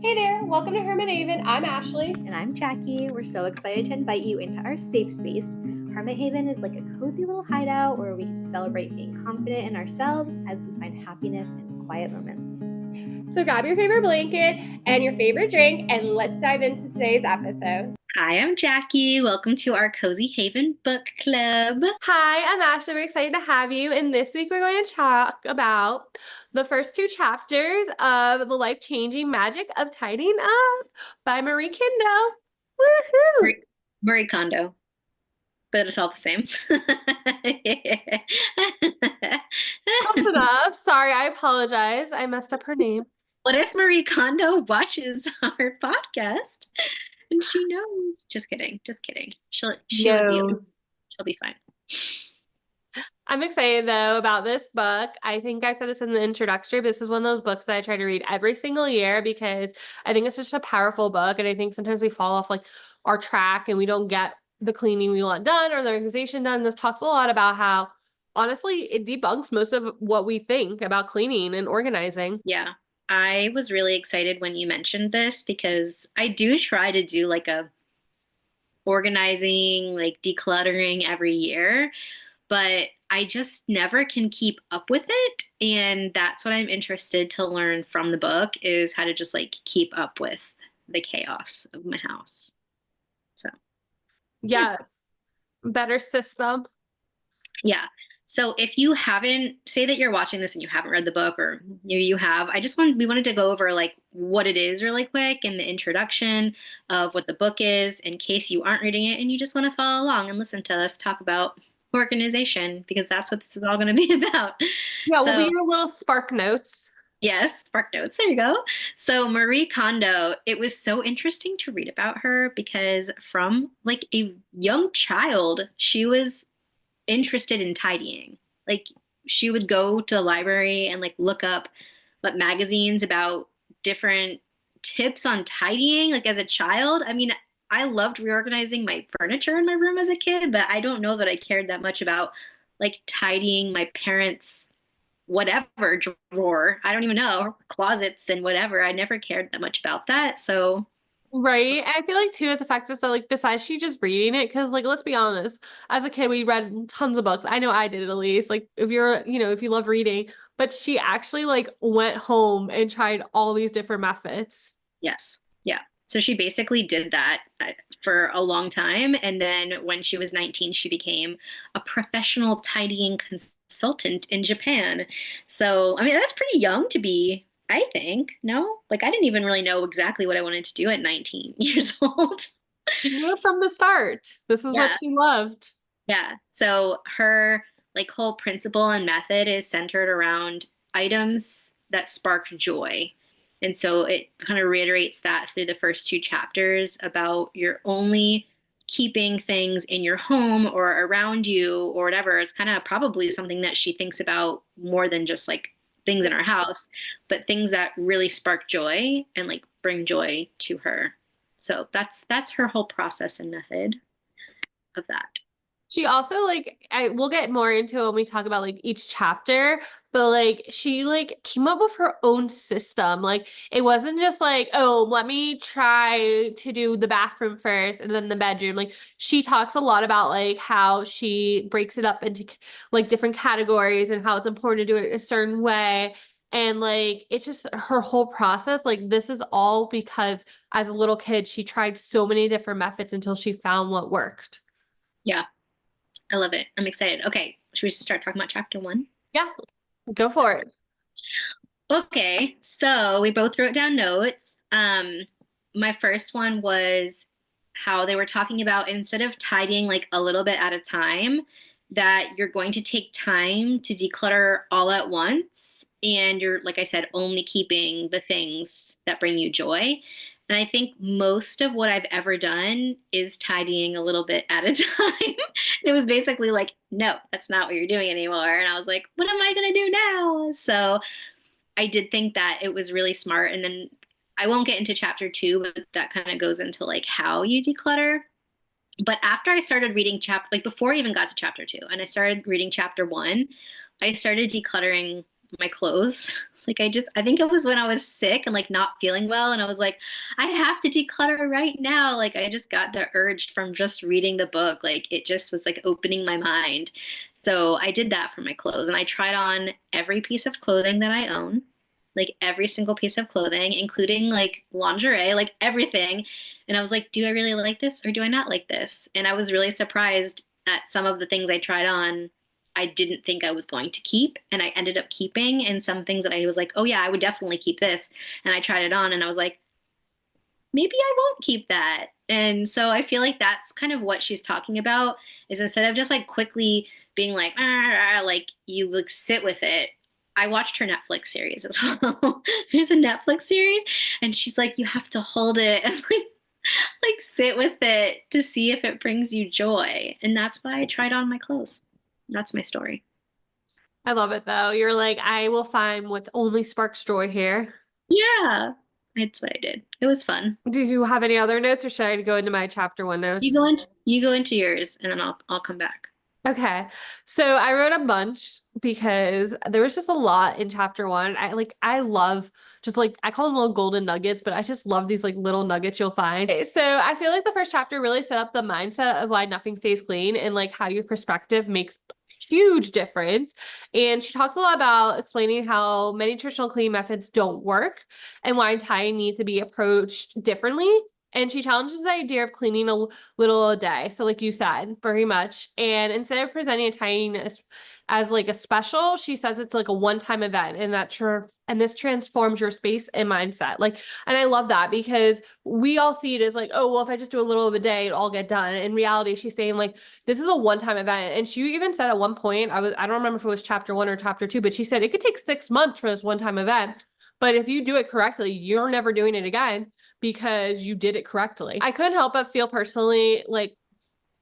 Hey there, welcome to Hermit Haven. I'm Ashley. And I'm Jacqui. We're so excited to invite you into our safe space. Hermit Haven is like a cozy little hideout where we get to celebrate being confident in ourselves as we find happiness in quiet moments. So grab your favorite blanket and your favorite drink, and let's dive into today's episode. Hi, I'm Jacqui. Welcome to our Cozy Haven Book Club. Hi, I'm Ashley. We're excited to have you. And this week we're going to talk about the first two chapters of The Life-Changing Magic of Tidying Up by Marie Kondo. Woohoo! Marie Kondo, but it's all the same. Close enough. Sorry, I apologize. I messed up her name. What if Marie Kondo watches our podcast and she knows? Just kidding. Just kidding. She'll be fine. I'm excited though about this book. I think I said this in the introductory, but this is one of those books that I try to read every single year because I think it's just a powerful book. And I think sometimes we fall off like our track and we don't get the cleaning we want done or the organization done. This talks a lot about how honestly it debunks most of what we think about cleaning and organizing. Yeah. I was really excited when you mentioned this because I do try to do like a organizing, like decluttering every year, but I just never can keep up with it. And that's what I'm interested to learn from the book is how to just like keep up with the chaos of my house. So, Yes. Better system. yeah. So if you haven't, say that you're watching this and you haven't read the book or you have, we wanted to go over like what it is really quick and the introduction of what the book is in case you aren't reading it and you just want to follow along and listen to us talk about organization because that's what this is all going to be about. Yeah, So, we'll be your little spark notes. yes, Spark Notes. There you go. So Marie Kondo, it was so interesting to read about her because from like a young child, she was interested in tidying. Like she would go to the library and like look up what magazines about different tips on tidying like as a child. I mean, I loved reorganizing my furniture in my room as a kid, but I don't know that I cared that much about like tidying my parents' whatever drawer. I don't even know, closets and whatever. I never cared that much about that. So, Right. And I feel like too, as a factor, so like besides she just reading it, because like let's be honest, as a kid we read tons of books. I know I did at least. Like if you're, if you love reading, but she actually like went home and tried all these different methods. yes. Yeah. So she basically did that for a long time. And then when she was 19, she became a professional tidying consultant in Japan. So, I mean, that's pretty young to be, I think. No? Like, I didn't even really know exactly what I wanted to do at 19 years old. She knew it from the start. This is what Yeah. she loved. Yeah. So her like whole principle and method is centered around items that spark joy. And so it kind of reiterates that through the first two chapters about you're only keeping things in your home or around you or whatever. It's kind of probably something that she thinks about more than just like things in our house, but things that really spark joy and like bring joy to her. So that's her whole process and method of that. She also like we'll get more into it when we talk about like each chapter, but like she like came up with her own system. Like it wasn't just like, oh, let me try to do the bathroom first and then the bedroom. Like she talks a lot about like how she breaks it up into like different categories and how it's important to do it a certain way. And like it's just her whole process. Like this is all because as a little kid, she tried so many different methods until she found what worked. Yeah. I love it. I'm excited. Okay, should we just start talking about chapter one? Yeah, go for it. Okay, so we both wrote down notes. My first one was how they were talking about instead of tidying like a little bit at a time, that you're going to take time to declutter all at once. And you're, like I said, only keeping the things that bring you joy. And I think most of what I've ever done is tidying a little bit at a time. It was basically like, no, that's not what you're doing anymore. And I was like, what am I going to do now? So I did think that it was really smart. And then I won't get into chapter two, but that kind of goes into like how you declutter. But after I started reading like before I even got to chapter two, and I started reading chapter one, I started decluttering my clothes. Like I think it was when I was sick and like not feeling well, and I was like, I have to declutter right now. Like I just got the urge from just reading the book. Like it just was like opening my mind. So I did that for my clothes, and I tried on every piece of clothing that I own, like every single piece of clothing, including like lingerie, like everything. And I was like, do I really like this or do I not like this? And I was really surprised at some of the things I tried on. I didn't think I was going to keep, and I ended up keeping. And some things that I was like, oh yeah, I would definitely keep this. And I tried it on and I was like, maybe I won't keep that. And so I feel like that's kind of what she's talking about is instead of just like quickly being like, "Ah," like you like sit with it. I watched her Netflix series as well. There's a Netflix series, and she's like, you have to hold it and like sit with it to see if it brings you joy. And that's why I tried on my clothes. That's my story. I love it though. You're like, I will find what only sparks joy here. Yeah, that's what I did. It was fun. Do you have any other notes or should I go into my chapter one notes? You go into yours, and then I'll come back. Okay. So I wrote a bunch because there was just a lot in chapter one. I love just like I call them little golden nuggets, but I just love these like little nuggets you'll find. Okay, so I feel like the first chapter really set up the mindset of why nothing stays clean and like how your perspective makes huge difference. And she talks a lot about explaining how many traditional cleaning methods don't work and why tidying needs to be approached differently. And she challenges the idea of cleaning a little a day. So like you said, very much. And instead of presenting a tidying as like a special, she says it's like a one-time event and and this transforms your space and mindset. Like, and I love that because we all see it as like, oh, well, if I just do a little of a day, it'll all get done. In reality, she's saying like, this is a one-time event. And she even said at one point, I don't remember if it was chapter one or chapter two, but she said it could take 6 months for this one-time event. But if you do it correctly, you're never doing it again because you did it correctly. I couldn't help but feel personally like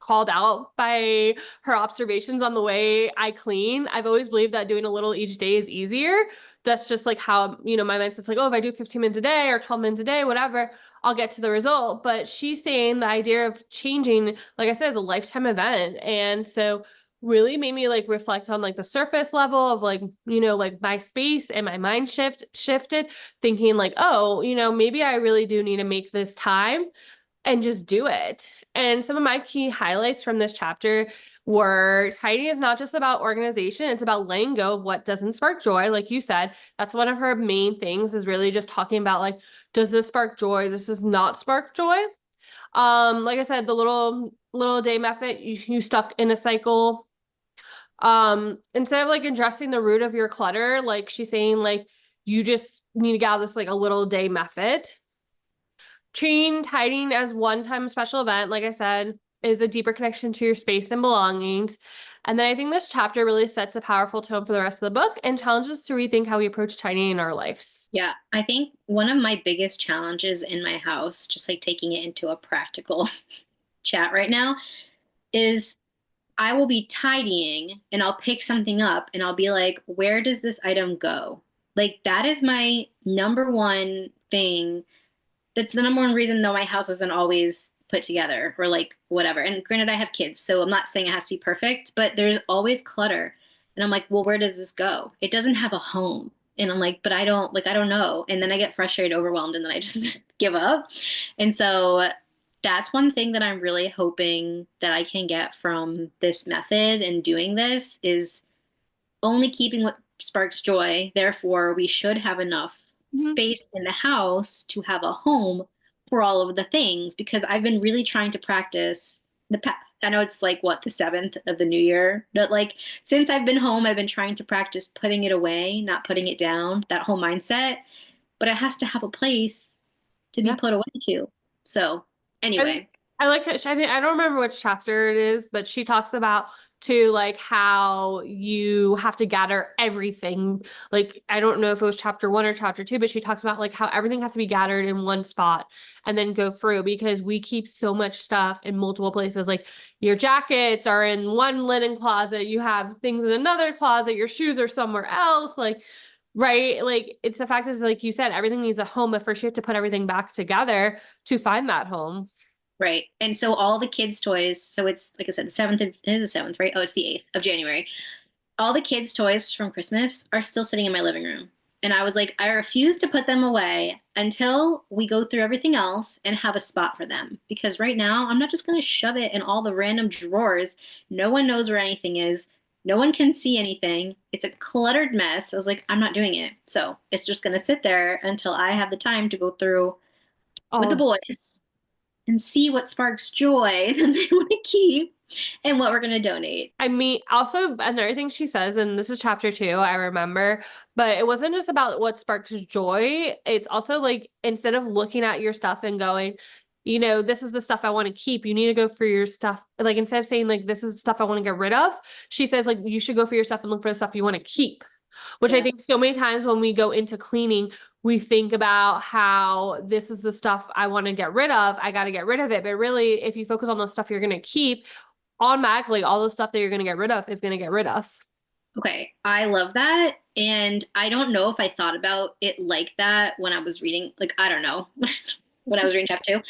called out by her observations on the way I clean. I've always believed that doing a little each day is easier. That's just like how, my mindset's like, oh, if I do 15 minutes a day or 12 minutes a day, whatever, I'll get to the result. But she's saying the idea of changing, like I said, is a lifetime event. And so really made me like reflect on like the surface level of like, like my space and my mind shifted, thinking like, oh, maybe I really do need to make this time and just do it. And some of my key highlights from this chapter were tidying is not just about organization, it's about letting go of what doesn't spark joy. Like you said, that's one of her main things is really just talking about like, does this spark joy? This does not spark joy. Like I said, the little day method, you stuck in a cycle. Instead of like addressing the root of your clutter, like she's saying, like, you just need to get out of this like a little day method. Treating tidying as one-time special event, like I said, is a deeper connection to your space and belongings. And then I think this chapter really sets a powerful tone for the rest of the book and challenges us to rethink how we approach tidying in our lives. Yeah, I think one of my biggest challenges in my house, just like taking it into a practical chat right now, is I will be tidying and I'll pick something up and I'll be like, where does this item go? Like, that is my number one thing. That's the number one reason, though, my house isn't always put together or like whatever. And granted, I have kids, so I'm not saying it has to be perfect, but there's always clutter. And I'm like, well, where does this go? It doesn't have a home. And I'm like, but I don't know. And then I get frustrated, overwhelmed, and then I just give up. And so that's one thing that I'm really hoping that I can get from this method and doing this is only keeping what sparks joy. Therefore, we should have enough Mhm. space in the house to have a home for all of the things because I've been really trying to practice I know it's like what the 7th of the new year, but like since I've been home, I've been trying to practice putting it away, not putting it down, that whole mindset. But it has to have a place to be Yeah. put away to. So I, anyway, I like I think I don't remember which chapter it is, but she talks about too like how you have to gather everything. Like I don't know if it was chapter one or chapter two, but she talks about like how everything has to be gathered in one spot and then go through because we keep so much stuff in multiple places. Like your jackets are in one linen closet, you have things in another closet, your shoes are somewhere else. Like right? Like it's the fact is like you said, everything needs a home, but first you have to put everything back together to find that home. right. And so all the kids' toys, so it's like I said, the 7th, it is the 7th, right? Oh, it's the 8th of January. all the kids' toys from Christmas are still sitting in my living room. And I was like, I refuse to put them away until we go through everything else and have a spot for them. Because right now, I'm not just going to shove it in all the random drawers. No one knows where anything is. No one can see anything. It's a cluttered mess. I was like, I'm not doing it. So it's just going to sit there until I have the time to go through with the Oh, boys and see what sparks joy that they want to keep and what we're going to donate. I mean, also another thing she says, and this is chapter 2, I remember, but it wasn't just about what sparks joy. It's also like instead of looking at your stuff and going, you know, this is the stuff I want to keep, you need to go for your stuff. Like instead of saying like this is the stuff I want to get rid of, she says like you should go for your stuff and look for the stuff you want to keep. Which I Yeah. think so many times when we go into cleaning, we think about how this is the stuff I want to get rid of. I got to get rid of it. But really, if you focus on the stuff you're going to keep, automatically all the stuff that you're going to get rid of is going to get rid of. Okay, I love that. And I don't know if I thought about it like that when I was reading, like, I don't know, when I was reading chapter 2,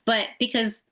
but because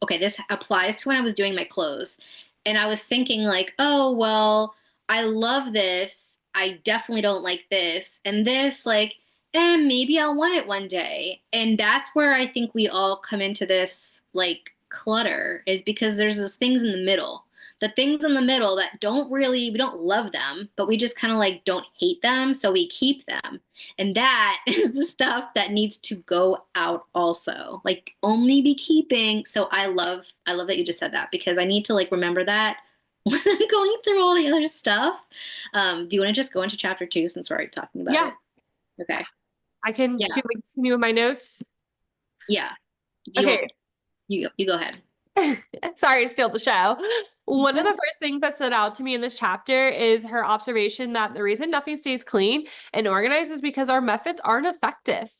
okay, this applies to when I was doing my clothes. And I was thinking, like, oh, well, I love this. I definitely don't like this. And this, like, maybe I'll want it one day. And that's where I think we all come into this, like, clutter, is because there's those things in the middle, the things in the middle that don't really, we don't love them, but we just kind of like don't hate them, so we keep them. And that is the stuff that needs to go out also. Like only be keeping. So I love that you just said that because I need to like remember that when I'm going through all the other stuff. Do you want to just go into chapter 2 since we're already talking about Yeah, it? Okay. I can Yeah. do continue with my notes. Yeah. Do you Okay. you go ahead. Sorry to steal the show. One of the first things that stood out to me in this chapter is her observation that the reason nothing stays clean and organized is because our methods aren't effective.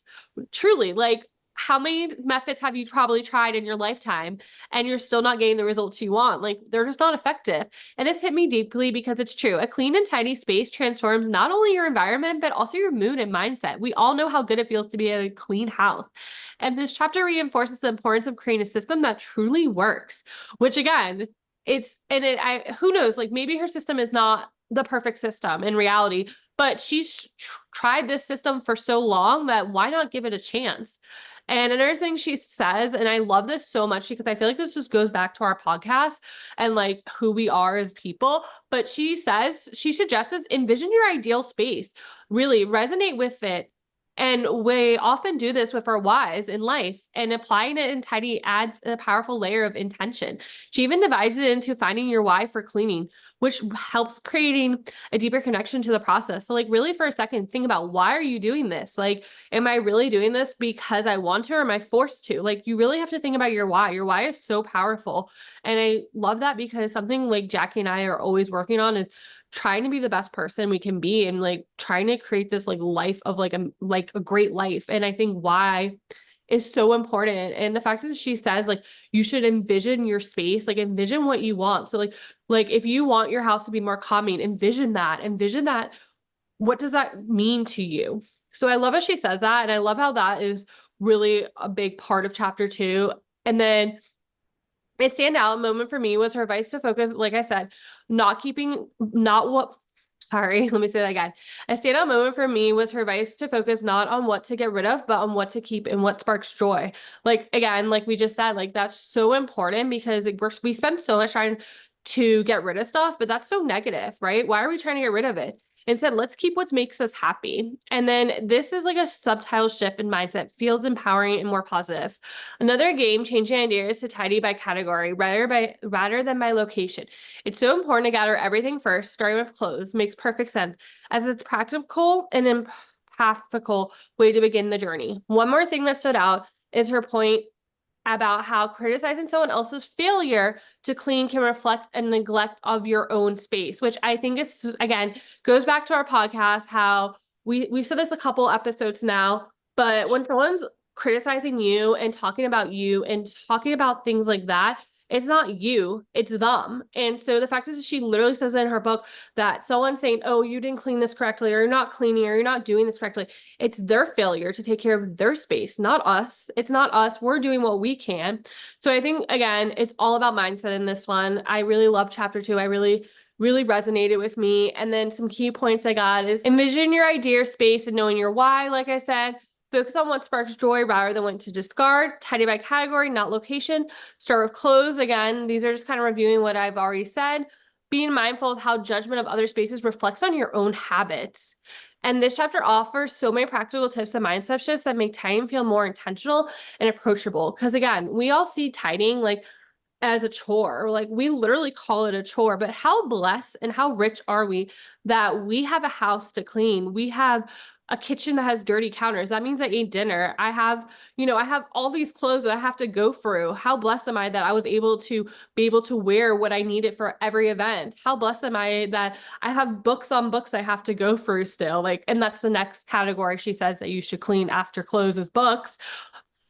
Truly, like how many methods have you probably tried in your lifetime and you're still not getting the results you want? Like they're just not effective. And this hit me deeply because it's true. A clean and tidy space transforms not only your environment, but also your mood and mindset. We all know how good it feels to be in a clean house. And this chapter reinforces the importance of creating a system that truly works, which again, who knows, like maybe her system is not the perfect system in reality, but she's tried this system for so long that why not give it a chance? And another thing she says, and I love this so much because I feel like this just goes back to our podcast and like who we are as people. But she suggests envision your ideal space, really resonate with it. And we often do this with our whys in life, and applying it in tidy adds a powerful layer of intention. She even divides it into finding your why for cleaning, which helps creating a deeper connection to the process. So like really for a second, think about why are you doing this? Like, am I really doing this because I want to or am I forced to? Like you really have to think about your why. Your why is so powerful. And I love that because something like Jacqui and I are always working on is trying to be the best person we can be and like trying to create this like life of like a great life. And I think why is so important. And the fact that she says like you should envision your space, like envision what you want. So like if you want your house to be more calming, envision that. What does that mean to you? So I love how she says that. And I love how that is really a big part of chapter 2. And then a standout moment for me was her advice to focus, like I said, not keeping, not what, sorry, let me say that again. A standout moment for me was her advice to focus not on what to get rid of, but on what to keep and what sparks joy. Like, again, like we just said, like that's so important because we spend so much time to get rid of stuff, but that's so negative, right? Why are we trying to get rid of it? Instead, let's keep what makes us happy. And then this is like a subtle shift in mindset, feels empowering and more positive. Another game-changing idea is to tidy by category rather than by location. It's so important to gather everything first, starting with clothes. Makes perfect sense as it's practical and impactful way to begin the journey. One more thing that stood out is her point about how criticizing someone else's failure to clean can reflect a neglect of your own space, which I think is, again, goes back to our podcast, how we've said this a couple episodes now, but when someone's criticizing you and talking about things like that, it's not you, it's them. And so the fact is she literally says in her book that someone saying, oh, you didn't clean this correctly, or you're not cleaning, or you're not doing this correctly, it's their failure to take care of their space, not us. It's not us. We're doing what we can. So I think, again, it's all about mindset in this one. I really love chapter 2. I really really resonated with me. And then some key points I got is envision your idea space and knowing your why, like I said. Focus on what sparks joy rather than what to discard. Tidy by category, not location. Start with clothes. Again, these are just kind of reviewing what I've already said. Being mindful of how judgment of other spaces reflects on your own habits. And this chapter offers so many practical tips and mindset shifts that make tidying feel more intentional and approachable. Because again, we all see tidying like as a chore. Like we literally call it a chore, but how blessed and how rich are we that we have a house to clean? We have a kitchen that has dirty counters. That means I ate dinner. I have all these clothes that I have to go through. How blessed am I that I was able to be able to wear what I needed for every event? How blessed am I that I have books on books I have to go through still? Like, and that's the next category she says that you should clean after clothes is books.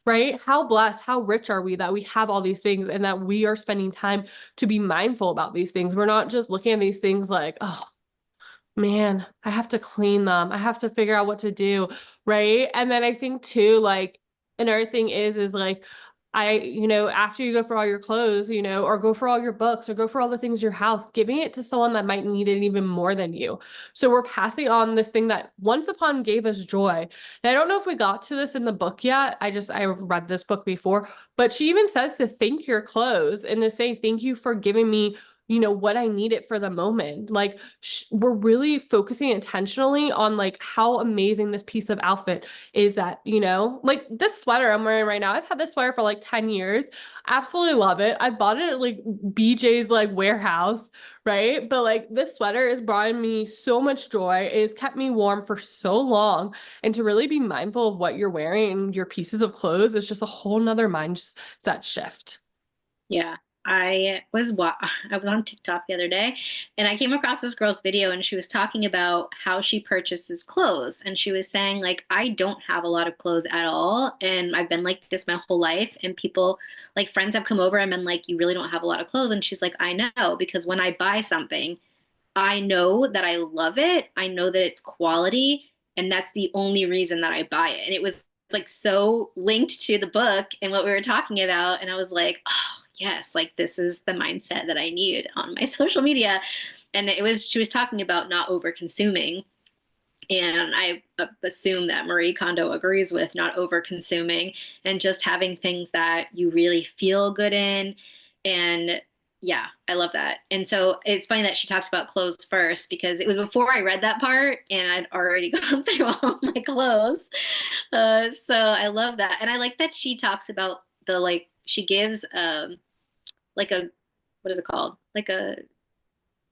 Right? How blessed, how rich are we that we have all these things and that we are spending time to be mindful about these things. We're not just looking at these things like, oh man, I have to clean them. I have to figure out what to do. Right. And then I think too, like another thing is like, after you go for all your clothes, or go for all your books or go for all the things in your house, giving it to someone that might need it even more than you. So we're passing on this thing that once upon gave us joy. And I don't know if we got to this in the book yet. I read this book before, but she even says to thank your clothes and to say, thank you for giving me what I needed for the moment. Like we're really focusing intentionally on like how amazing this piece of outfit is that, like this sweater I'm wearing right now. I've had this sweater for like 10 years. Absolutely love it. I bought it at like BJ's like warehouse, right? But like this sweater has brought me so much joy. It has kept me warm for so long. And to really be mindful of what you're wearing and your pieces of clothes is just a whole nother mindset shift. Yeah. I was on TikTok the other day and I came across this girl's video and she was talking about how she purchases clothes and she was saying like I don't have a lot of clothes at all and I've been like this my whole life and people like friends have come over and been like you really don't have a lot of clothes and she's like I know because when I buy something I know that I love it. I know that it's quality and that's the only reason that I buy it. And it was like so linked to the book and what we were talking about and I was like, "Oh, yes, like this is the mindset that I need on my social media." And she was talking about not over consuming. And I assume that Marie Kondo agrees with not over consuming and just having things that you really feel good in. And yeah, I love that. And so it's funny that she talks about clothes first because it was before I read that part and I'd already gone through all my clothes. So I love that. And I like that she talks about she gives like a what is it called? Like a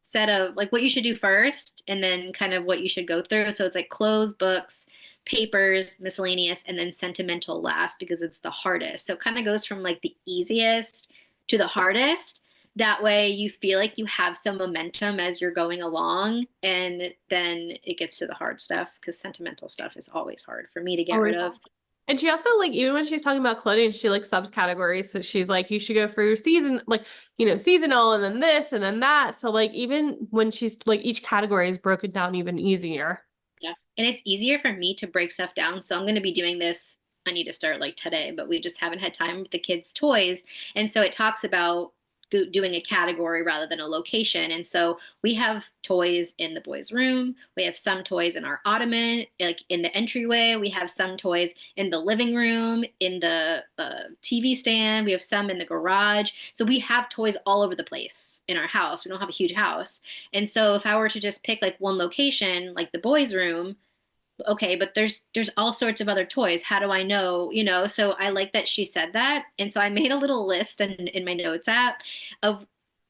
set of like what you should do first and then kind of what you should go through. So it's like clothes, books, papers, miscellaneous, and then sentimental last because it's the hardest. So it kind of goes from like the easiest to the hardest. That way you feel like you have some momentum as you're going along and then it gets to the hard stuff because sentimental stuff is always hard for me to get rid Always. of. And she also like even when she's talking about clothing, she like subcategories. So she's like, you should go through season, like, seasonal and then this and then that. So like even when she's like each category is broken down even easier. Yeah. And it's easier for me to break stuff down. So I'm going to be doing this. I need to start like today, but we just haven't had time with the kids' toys. And so it talks about doing a category rather than a location. And so we have toys in the boys' room. We have some toys in our ottoman, like in the entryway. We have some toys in the living room, in the TV stand. We have some in the garage. So we have toys all over the place in our house. We don't have a huge house. And so if I were to just pick like one location, like the boys' room, okay, but there's all sorts of other toys. How do I know? So I like that she said that. And so I made a little list in my notes app of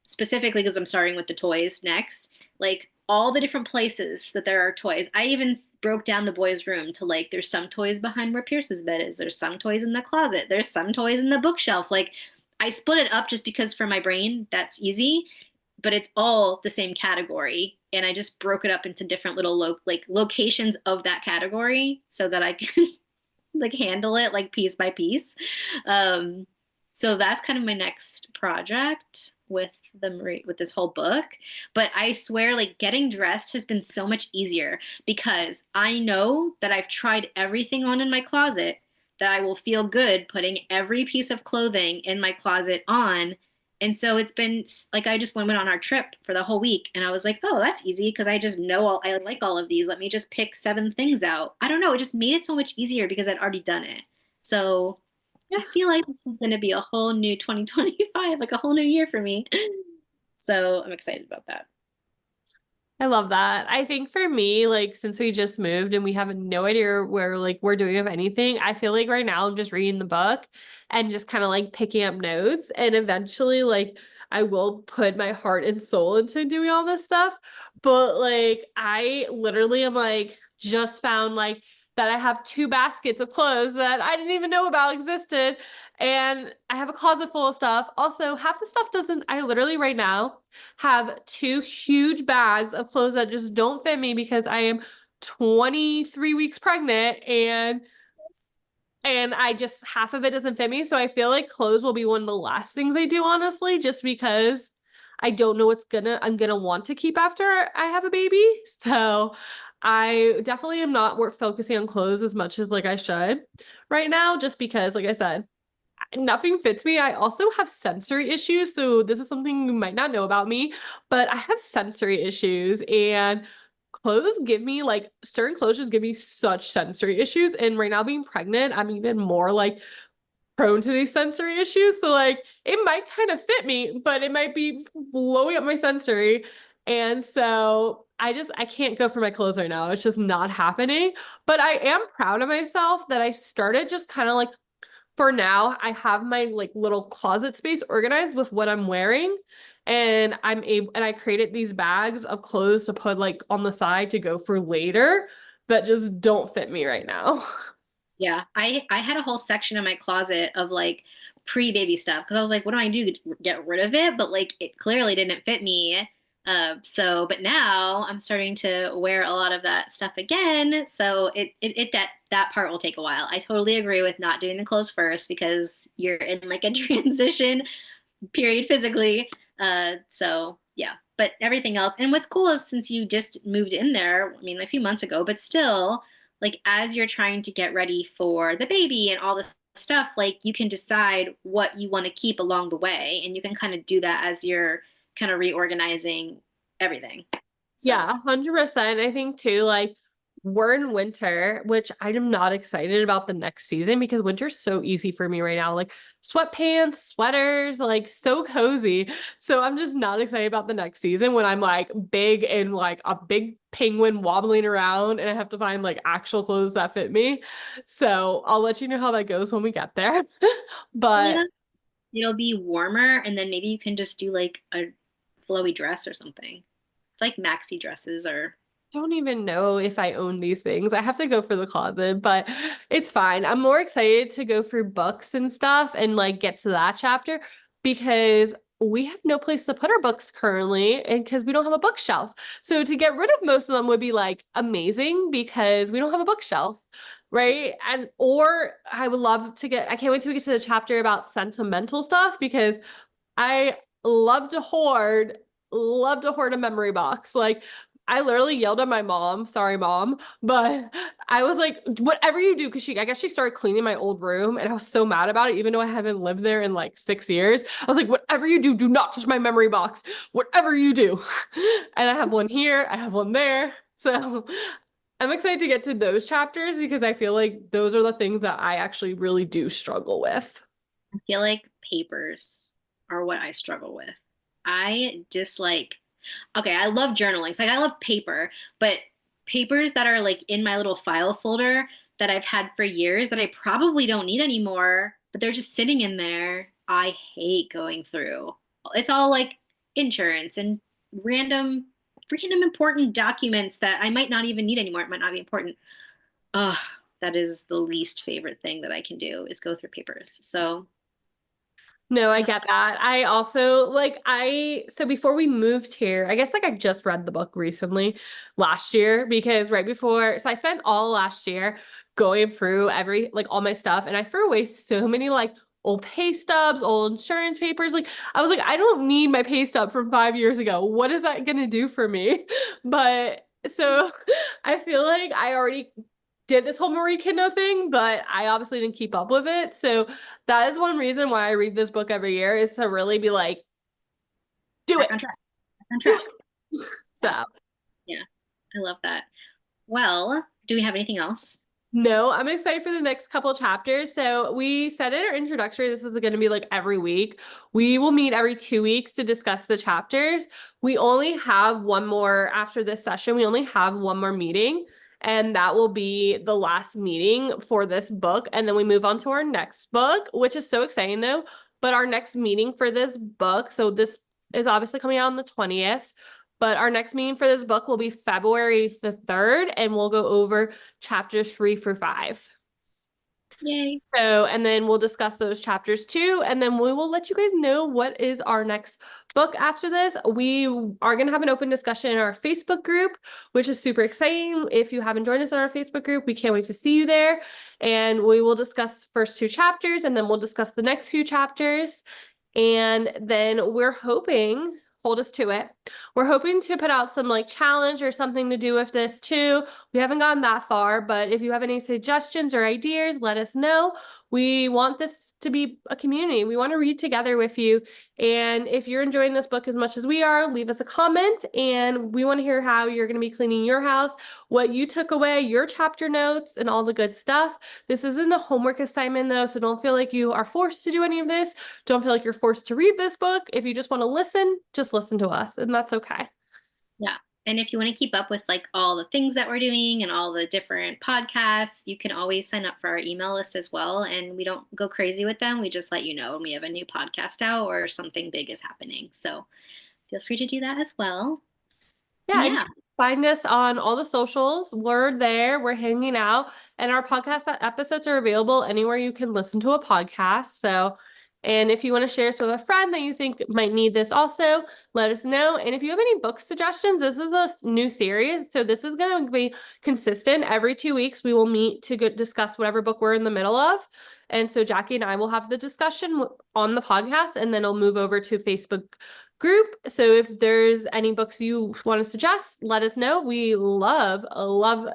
specifically because I'm starting with the toys next, like all the different places that there are toys. I even broke down the boys' room to like there's some toys behind where Pierce's bed is. There's some toys in the closet. There's some toys in the bookshelf. Like I split it up just because for my brain that's easy, but it's all the same category. And I just broke it up into different little locations of that category so that I can like handle it like piece by piece. Um, so that's kind of my next project with this whole book. But I swear, like getting dressed has been so much easier because I know that I've tried everything on in my closet that I will feel good putting every piece of clothing in my closet on And so it's been like I just went on our trip for the whole week and I was like, oh, that's easy because I just know I like all of these. Let me just pick 7 things out. I don't know. It just made it so much easier because I'd already done it. So Yeah. I feel like this is going to be a whole new 2025, like a whole new year for me. So I'm excited about that. I love that. I think for me, like since we just moved and we have no idea where like we're doing of anything, I feel like right now I'm just reading the book and just kind of like picking up notes and eventually like I will put my heart and soul into doing all this stuff. But like I literally am like just found like that I have 2 baskets of clothes that I didn't even know about existed. And I have a closet full of stuff. Also, half the stuff doesn't, I literally right now have 2 huge bags of clothes that just don't fit me because I am 23 weeks pregnant and I just half of it doesn't fit me. So I feel like clothes will be one of the last things I do, honestly, just because I don't know I'm gonna want to keep after I have a baby. So I definitely am not focusing on clothes as much as like I should right now, just because, like I said, nothing fits me. I also have sensory issues. So this is something you might not know about me, but I have sensory issues and clothes give me like certain clothes just give me such sensory issues. And right now being pregnant, I'm even more like prone to these sensory issues. So like it might kind of fit me, but it might be blowing up my sensory. And so I can't go for my clothes right now. It's just not happening. But I am proud of myself that I started just kind of like for now, I have my like little closet space organized with what I'm wearing. And I created these bags of clothes to put like on the side to go for later that just don't fit me right now. Yeah, I had a whole section in my closet of like pre-baby stuff because I was like, what do I do to get rid of it? But like it clearly didn't fit me. But now I'm starting to wear a lot of that stuff again. So that part will take a while. I totally agree with not doing the clothes first because you're in like a transition period physically. So yeah, but everything else. And what's cool is since you just moved in there, I mean, a few months ago, but still, like as you're trying to get ready for the baby and all this stuff, like you can decide what you want to keep along the way, and you can kind of do that as you're kind of reorganizing everything. So Yeah, 100%. I think too, like we're in winter, which I'm not excited about the next season because winter's so easy for me right now. Like sweatpants, sweaters, like so cozy. So I'm just not excited about the next season when I'm like big and like a big penguin wobbling around and I have to find like actual clothes that fit me. So I'll let you know how that goes when we get there. hopefully But it'll be warmer, and then maybe you can just do like a flowy dress or something, like maxi dresses or don't even know if I own these things. I have to go for the closet, but it's fine. I'm more excited to go through books and stuff and like get to that chapter because we have no place to put our books currently and because we don't have a bookshelf. So to get rid of most of them would be like amazing because we don't have a bookshelf. Right. And or I would love to I can't wait till we get to the chapter about sentimental stuff because I love to hoard a memory box. Like I literally yelled at my mom, sorry mom, but I was like, whatever you do, because I guess she started cleaning my old room and I was so mad about it, even though I haven't lived there in like 6 years. I was like, whatever you do, do not touch my memory box. Whatever you do. And I have one here, I have one there. So I'm excited to get to those chapters because I feel like those are the things that I actually really do struggle with. I feel like papers are what I struggle with. I dislike, okay, I love journaling. So like I love paper, but papers that are like in my little file folder that I've had for years that I probably don't need anymore, but they're just sitting in there. I hate going through. It's all like insurance and random, random important documents that I might not even need anymore. It might not be important. Ugh, that is the least favorite thing that I can do is go through papers. So No, I get that. I also like so before we moved here, I guess like I just read the book recently last year because right before so I spent all last year going through every like all my stuff and I threw away so many like old pay stubs, old insurance papers. Like I was like, I don't need my pay stub from 5 years ago. What is that gonna do for me? But so I feel like I already did this whole Marie Kondo thing, but I obviously didn't keep up with it. So that is one reason why I read this book every year is to really be like Do Back it. on track. Back on Do track. it. Yeah. So. Yeah. I love that. Well, do we have anything else? No, I'm excited for the next couple chapters. So we said in our introductory, this is going to be like every week. We will meet every 2 weeks to discuss the chapters. We only have one more after this session. We only have one more meeting, and that will be the last meeting for this book. And then we move on to our next book, which is so exciting though. But our next meeting for this book, so this is obviously coming out on the 20th. But our next meeting for this book will be February the 3rd, and we'll go over chapters 3 through 5. Yay. So, and then we'll discuss those chapters too. And then we will let you guys know what is our next book after this. We are going to have an open discussion in our Facebook group, which is super exciting. If you haven't joined us in our Facebook group, we can't wait to see you there. And we will discuss the first 2 chapters, and then we'll discuss the next few chapters. And then we're hoping, hold us to it, we're hoping to put out some like challenge or something to do with this too. We haven't gotten that far, but if you have any suggestions or ideas, let us know. We want this to be a community. We want to read together with you. And if you're enjoying this book as much as we are, leave us a comment. And we want to hear how you're going to be cleaning your house, what you took away, your chapter notes, and all the good stuff. This isn't a homework assignment though, so don't feel like you are forced to do any of this. Don't feel like you're forced to read this book. If you just want to listen, just listen to us, and that's okay. Yeah. And if you want to keep up with like all the things that we're doing and all the different podcasts, you can always sign up for our email list as well. And we don't go crazy with them. We just let you know when we have a new podcast out or something big is happening. So feel free to do that as well. Yeah, and you Yeah. can find us on all the socials. We're there, we're hanging out, and our podcast episodes are available anywhere you can listen to a podcast. So, and if you want to share this with a friend that you think might need this also, let us know. And if you have any book suggestions, this is a new series. So this is going to be consistent. Every 2 weeks, we will meet to discuss whatever book we're in the middle of. And so Jacqui and I will have the discussion on the podcast, and then it'll move over to Facebook group. So if there's any books you want to suggest, let us know. We love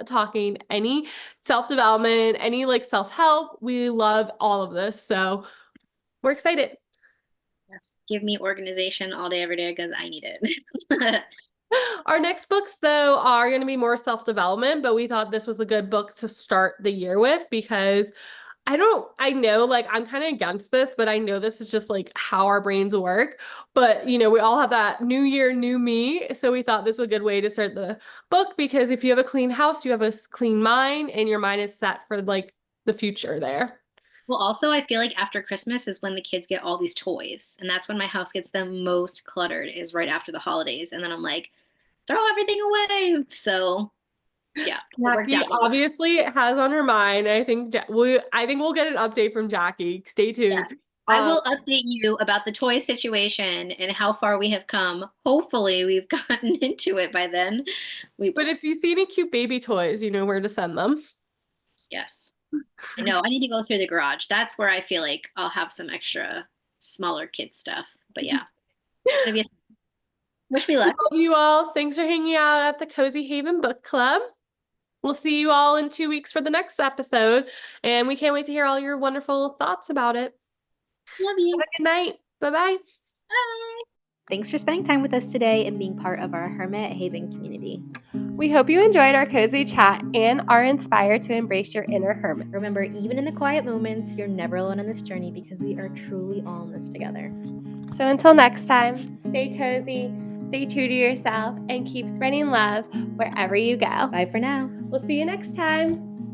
talking any self-development, any like self-help. We love all of this. So we're excited. Yes. Give me organization all day, every day, because I need it. Our next books, though, are going to be more self-development, but we thought this was a good book to start the year with because I know like I'm kind of against this, but I know this is just like how our brains work. But we all have that new year, new me. So we thought this was a good way to start the book because if you have a clean house, you have a clean mind and your mind is set for like the future there. Well, also, I feel like after Christmas is when the kids get all these toys. And that's when my house gets the most cluttered, is right after the holidays. And then I'm like, throw everything away. So, yeah, it worked Jacqui out well. obviously has on her mind. I think we'll get an update from Jacqui. Stay tuned. Yes. I will update you about the toy situation and how far we have come. Hopefully, we've gotten into it by then. We But will. if you see any cute baby toys, you know where to send them. Yes. I know. I need to go through the garage. That's where I feel like I'll have some extra smaller kid stuff. But yeah, it's gonna be wish me luck. Love you all. Thanks for hanging out at the Cozy Haven Book Club. We'll see you all in 2 weeks for the next episode, and we can't wait to hear all your wonderful thoughts about it. Love Have you. a good night. Bye-bye. Bye. Thanks for spending time with us today and being part of our Hermit Haven community. We hope you enjoyed our cozy chat and are inspired to embrace your inner hermit. Remember, even in the quiet moments, you're never alone on this journey because we are truly all in this together. So until next time, stay cozy, stay true to yourself, and keep spreading love wherever you go. Bye for now. We'll see you next time.